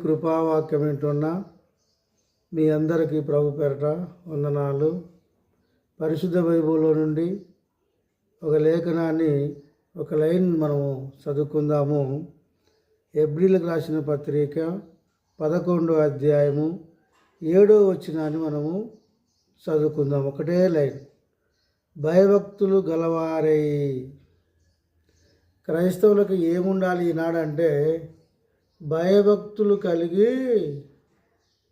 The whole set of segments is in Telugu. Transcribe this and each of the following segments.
కృపావాక్యం వింటున్న మీ అందరికీ ప్రభు పేరట వందనాలు. పరిశుద్ధ బైబిల్లో నుండి ఒక లేఖనాన్ని, ఒక లైన్ మనము చదువుకుందాము. హెబ్రీలకు రాసిన పత్రిక 11వ అధ్యాయము 7వ వచనాన్ని మనము చదువుకుందాం. ఒకటే లైన్, భయభక్తులు గలవారై. క్రైస్తవులకు ఏముండాలి ఈనాడంటే భయభక్తులు కలిగి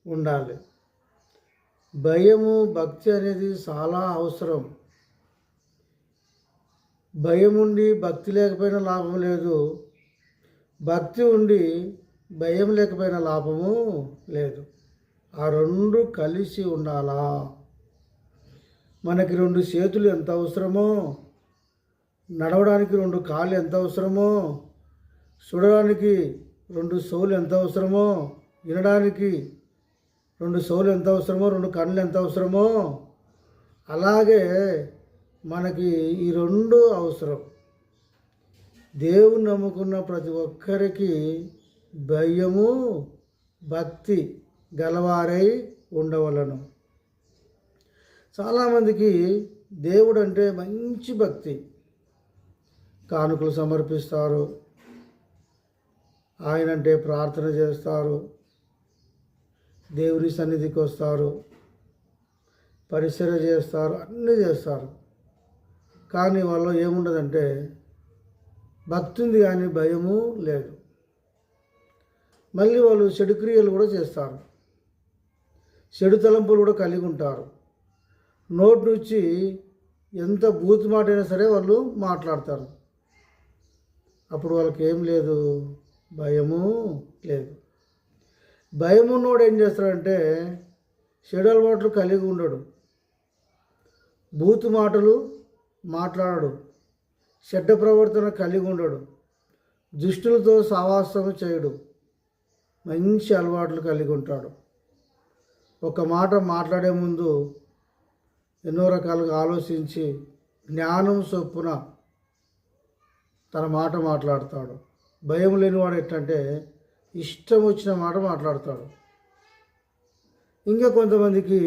ఉండాలి. భయము, భక్తి అనేది చాలా అవసరం. భయం ఉండి భక్తి లేకపోయినా లాభం లేదు, భక్తి ఉండి భయం లేకపోయినా లాభము లేదు. ఆ రెండు కలిసి ఉండాలా. మనకి 2 చేతులు ఎంత అవసరమో, నడవడానికి 2 కాళ్ళు ఎంత అవసరమో, చూడడానికి 2 చెవులు ఎంత అవసరమో, వినడానికి 2 చెవులు ఎంత అవసరమో, 2 కళ్ళు ఎంత అవసరమో, అలాగే మనకి ఈ 2 అవసరం. దేవుని నమ్ముకున్న ప్రతి ఒక్కరికి భయము, భక్తి గలవారై ఉండవలను. చాలామందికి దేవుడు అంటే మంచి భక్తి. కానుకలు సమర్పిస్తారు, ఆయనంటే ప్రార్థన చేస్తారు, దేవుని సన్నిధికి వస్తారు, పరిచర్య చేస్తారు, అన్నీ చేస్తారు. కానీ వాళ్ళు ఏముండదంటే భక్తి ఉంది కానీ భయము లేదు. మళ్ళీ వాళ్ళు చెడు క్రియలు కూడా చేస్తారు, చెడు తలంపులు కూడా కలిగి ఉంటారు. నోటి నుంచి ఎంత బూతు మాట అయినా సరే వాళ్ళు మాట్లాడతారు. అప్పుడు వాళ్ళకి ఏం లేదు, భయము లేదు. భయం ఉన్నోడు ఏం చేస్తాడంటే చెడు అలవాట్లు కలిగి ఉండడు, బూతు మాటలు మాట్లాడడు, చెడ్డ ప్రవర్తన కలిగి ఉండడు, దుష్టులతో సావాసం చేయడు, మంచి అలవాట్లు కలిగి ఉంటాడు. ఒక మాట మాట్లాడే ముందు ఎన్నో రకాలుగా ఆలోచించి జ్ఞానం చొప్పున తన మాట మాట్లాడతాడు. భయం లేనివాడు ఎట్లంటే ఇష్టం వచ్చిన మాట మాట్లాడతాడు. ఇంకా కొంతమందికి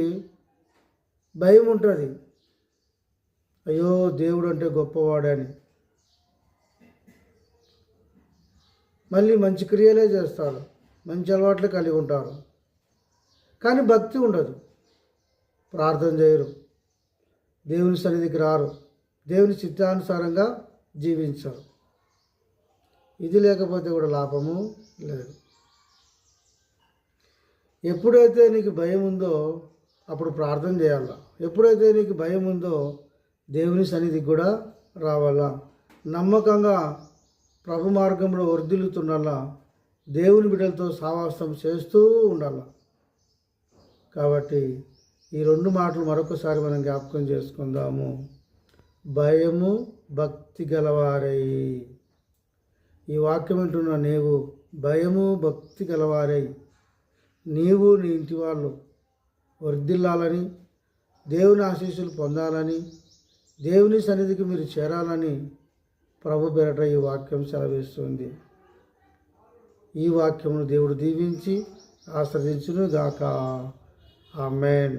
భయం ఉంటుంది, అయ్యో దేవుడు అంటే గొప్పవాడని. మళ్ళీ మంచి క్రియలే చేస్తారు, మంచి అలవాట్లు కలిగి ఉంటారు, కానీ భక్తి ఉండదు. ప్రార్థన చేయరు, దేవుని సన్నిధికి రారు, దేవుని చిత్తానుసారంగా జీవించరు. ఇది లేకపోతే కూడా లాభము లేదు. ఎప్పుడైతే నీకు భయం ఉందో అప్పుడు ప్రార్థన చేయాలా. ఎప్పుడైతే నీకు భయం ఉందో దేవుని సన్నిధికి కూడా రావాలా. నమ్మకంగా ప్రభు మార్గంలో వర్ధిల్లుతుండాలా. దేవుని బిడ్డలతో సావాసం చేస్తూ ఉండాల. కాబట్టి ఈ 2 మాటలు మరొకసారి మనం జ్ఞాపకం చేసుకుందాము. భయము, భక్తి గలవారై. ఈ వాక్యం వింటున్న నీవు భయము, భక్తి గలవారై నీవు నీ ఇంటి వాళ్ళు వర్ధిల్లాలని, దేవుని ఆశీస్సులు పొందాలని, దేవుని సన్నిధికి మీరు చేరాలని ప్రభు పేరట ఈ వాక్యం సెలవిస్తుంది. ఈ వాక్యమును దేవుడు దీవించి ఆశ్రదించును గాక. ఆమేన్.